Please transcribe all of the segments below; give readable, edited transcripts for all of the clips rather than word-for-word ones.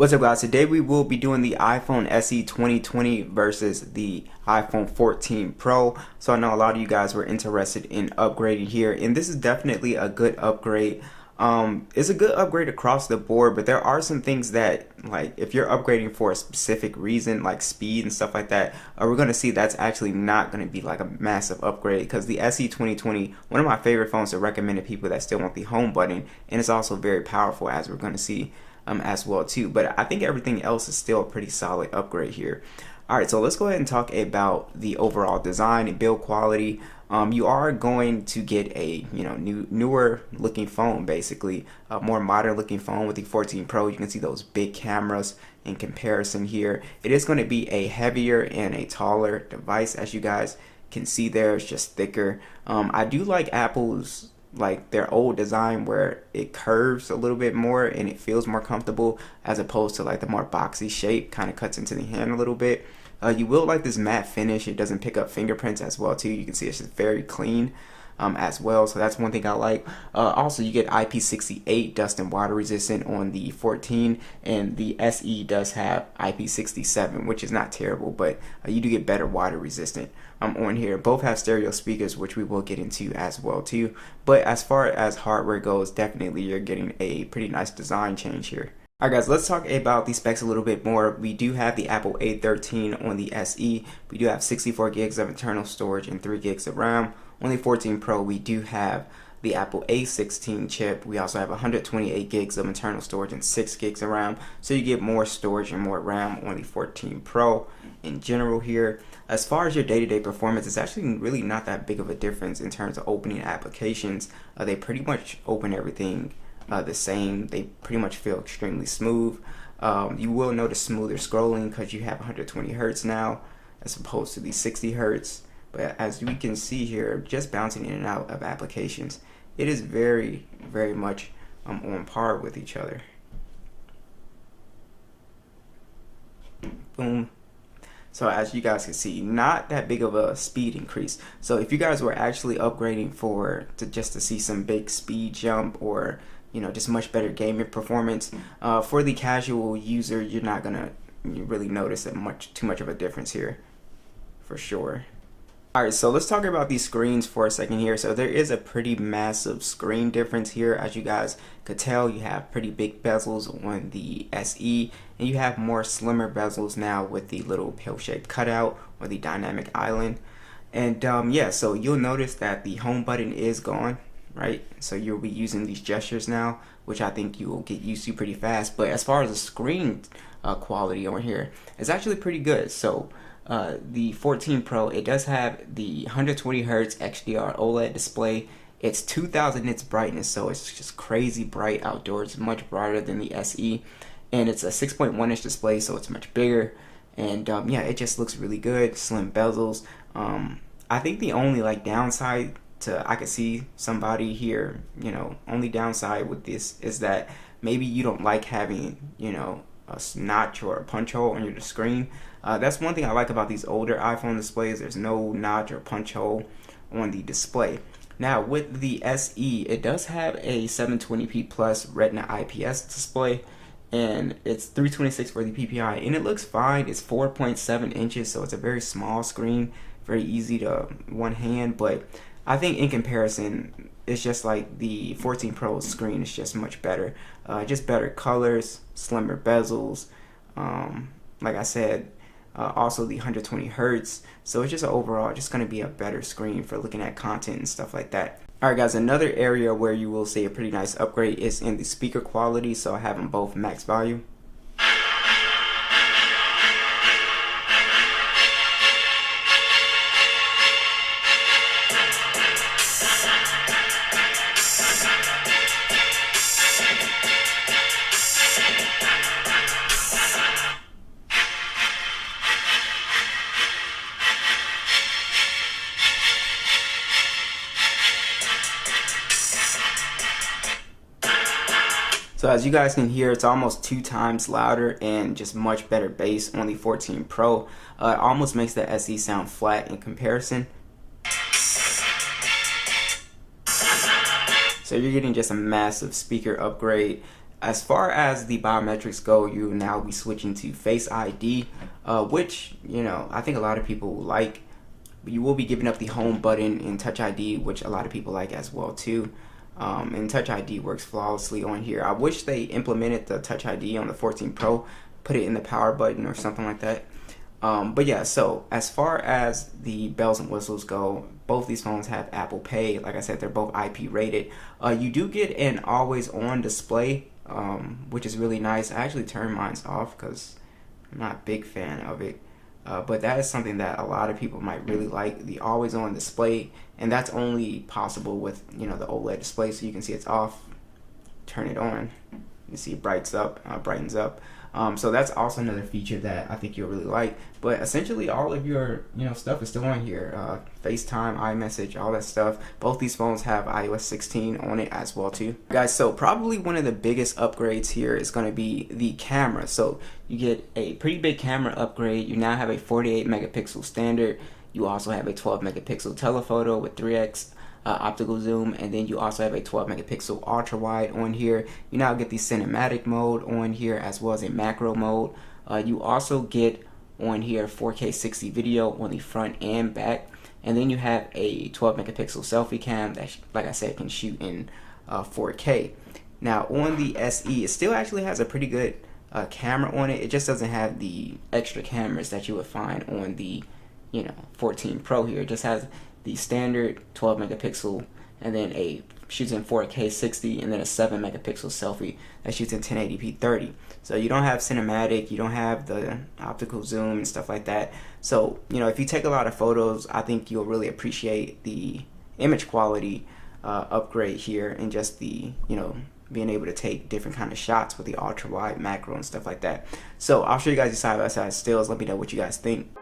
What's up, guys? Today we will be doing the iPhone SE 2020 versus the iPhone 14 Pro. So I know a lot of you guys were interested in upgrading here, and this is definitely a good upgrade. It's a good upgrade across the board, but there are some things that, like, if you're upgrading for a specific reason, like speed and stuff like that, we're going to see that's actually not going to be like a massive upgrade, because the SE 2020, one of my favorite phones to recommend to people that still want the home button, and it's also very powerful, as we're going to see as well too. But I think everything else is still a pretty solid upgrade here. Alright, so let's go ahead and talk about the overall design and build quality. You are going to get a newer looking phone, basically a more modern looking phone with the 14 Pro. You can see those big cameras in comparison here. It is going to be a heavier and a taller device, as you guys can see there. It's just thicker. I do like Apple's, like, their old design where it curves a little bit more and it feels more comfortable, as opposed to like the more boxy shape, kind of cuts into the hand a little bit. You will like this matte finish. It doesn't pick up fingerprints as well too. You can see it's just very clean as well, so that's one thing I like. Also, you get IP68 dust and water resistant on the 14, and the SE does have IP67, which is not terrible, but you do get better water resistant on here. Both have stereo speakers, which we will get into as well too. But as far as hardware goes, definitely you're getting a pretty nice design change here. Alright guys, let's talk about the specs a little bit more. We do have the Apple A13 on the SE. We do have 64 gigs of internal storage and 3 gigs of RAM. On the 14 Pro, we do have the Apple A16 chip. We also have 128 gigs of internal storage and 6 gigs of RAM. So you get more storage and more RAM on the 14 Pro in general here. As far as your day-to-day performance, it's actually really not that big of a difference in terms of opening applications. They pretty much open everything the same. They pretty much feel extremely smooth. You will notice smoother scrolling because you have 120 Hertz now as opposed to the 60 Hertz. But as we can see here, just bouncing in and out of applications, it is very, very much on par with each other. Boom. So as you guys can see, not that big of a speed increase. So if you guys were actually upgrading just to see some big speed jump, or just much better gaming performance, for the casual user, you're not gonna really notice too much of a difference here, for sure. Alright, so let's talk about these screens for a second here. So there is a pretty massive screen difference here. As you guys could tell, you have pretty big bezels on the SE, and you have more slimmer bezels now with the little pill-shaped cutout or the dynamic island. And yeah, so you'll notice that the home button is gone, right? So you'll be using these gestures now, which I think you will get used to pretty fast. But as far as the screen quality on here, it's actually pretty good. So the 14 Pro, it does have the 120 Hertz XDR OLED display. It's 2000 nits brightness, so it's just crazy bright outdoors, much brighter than the SE. And it's a 6.1 inch display, so it's much bigger. And yeah, it just looks really good. Slim bezels. I think the only downside I could see somebody here, only downside with this is that maybe you don't like having, a notch or a punch hole on your screen. That's one thing I like about these older iPhone displays. There's no notch or punch hole on the display. Now with the SE, it does have a 720p plus Retina IPS display, and it's 326 for the PPI, and it looks fine. It's 4.7 inches, so it's a very small screen, very easy to one hand. But I think in comparison, it's just like the 14 Pro screen is just much better. Just better colors, slimmer bezels, like I said, also the 120 Hertz. So it's just overall just going to be a better screen for looking at content and stuff like that. Alright guys, another area where you will see a pretty nice upgrade is in the speaker quality. So I have them both max volume. So as you guys can hear, it's almost 2 times louder and just much better bass on the 14 Pro. It almost makes the SE sound flat in comparison. So you're getting just a massive speaker upgrade. As far as the biometrics go, you will now be switching to Face ID, which, you know, I think a lot of people like. You will be giving up the home button in Touch ID, which a lot of people like as well too. And Touch ID works flawlessly on here. I wish they implemented the Touch ID on the 14 Pro, put it in the power button or something like that. But yeah, so as far as the bells and whistles go, both these phones have Apple Pay. Like I said, they're both IP rated. You do get an always on display, which is really nice. I actually turned mine off because I'm not a big fan of it. But that is something that a lot of people might really like, the always on display, and that's only possible with, you know, the OLED display. So you can see it's off, turn it on, you see it brightens up. So that's also another feature that I think you'll really like. But essentially all of your, you know, stuff is still on here. FaceTime, iMessage, all that stuff. Both these phones have iOS 16 on it as well too. Guys, so probably one of the biggest upgrades here is going to be the camera. So you get a pretty big camera upgrade. You now have a 48 megapixel standard. You also have a 12 megapixel telephoto with 3x optical zoom, and then you also have a 12 megapixel ultra wide on here. You now get the cinematic mode on here as well as a macro mode. You also get on here 4K 60 video on the front and back, and then you have a 12 megapixel selfie cam that, like I said, can shoot in 4K. Now on the SE, it still actually has a pretty good camera on it. It just doesn't have the extra cameras that you would find on the, you know, 14 Pro here. It just has the standard 12 megapixel, and then a shoots in 4K 60, and then a 7 megapixel selfie that shoots in 1080p 30. So you don't have cinematic, you don't have the optical zoom and stuff like that. So, you know, if you take a lot of photos, I think you'll really appreciate the image quality upgrade here, and just the, you know, being able to take different kind of shots with the ultra wide, macro, and stuff like that. So I'll show you guys the side by side stills. Let me know what you guys think.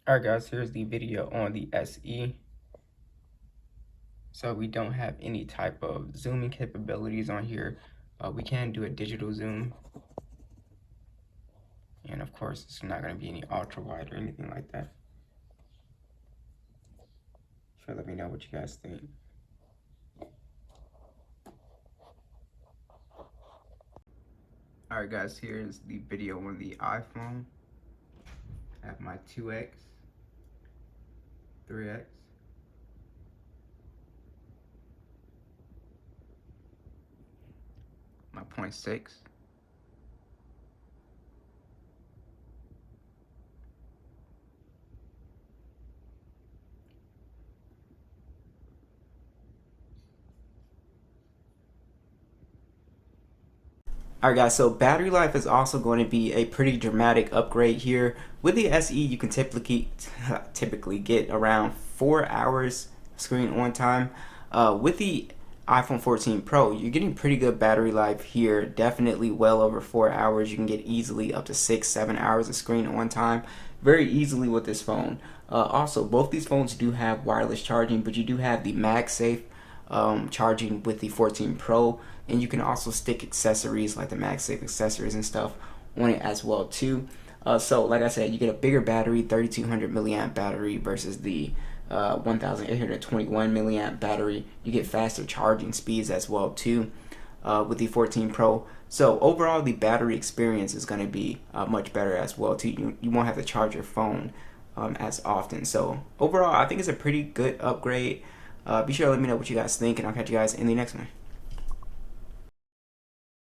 Alright guys, here's the video on the SE. So we don't have any type of zooming capabilities on here. We can do a digital zoom. And of course, it's not going to be any ultra wide or anything like that. So let me know what you guys think. Alright guys, here's the video on the iPhone. I have my 2x, 3x, my 0.6, Alright guys, so battery life is also going to be a pretty dramatic upgrade here. With the SE, you can typically get around 4 hours screen on time. With the iPhone 14 Pro, you're getting pretty good battery life here, definitely well over 4 hours. You can get easily up to 6-7 hours of screen on time very easily with this phone. Also, both these phones do have wireless charging, but you do have the MagSafe charging with the 14 Pro, and you can also stick accessories like the MagSafe accessories and stuff on it as well too. So like I said, you get a bigger battery, 3200 milliamp battery versus the 1821 milliamp battery. You get faster charging speeds as well too with the 14 Pro. So overall, the battery experience is going to be much better as well too. You won't have to charge your phone as often. So overall, I think it's a pretty good upgrade. Be sure to let me know what you guys think, and I'll catch you guys in the next one.